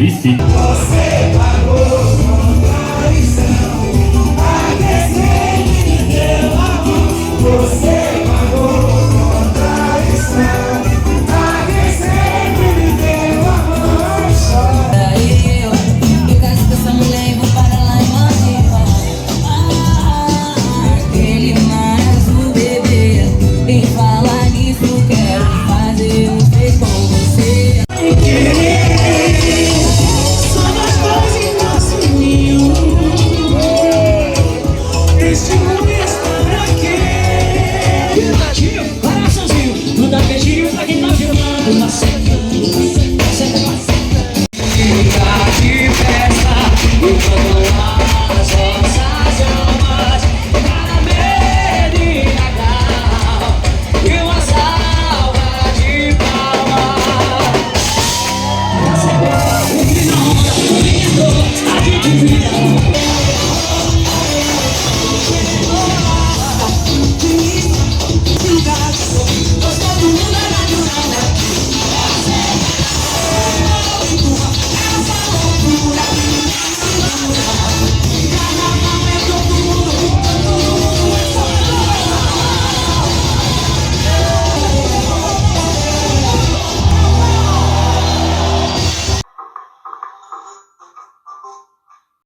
Marici. Você pagou com traição, aqueceu e me deu amor. Você pagou com traição, aqueceu e me deu amor. Chora eu caso com essa mulher e vou para lá em Madrid. Aquele mar azul, bebê, em falar nisso quero fazer um fez com você. Este mundo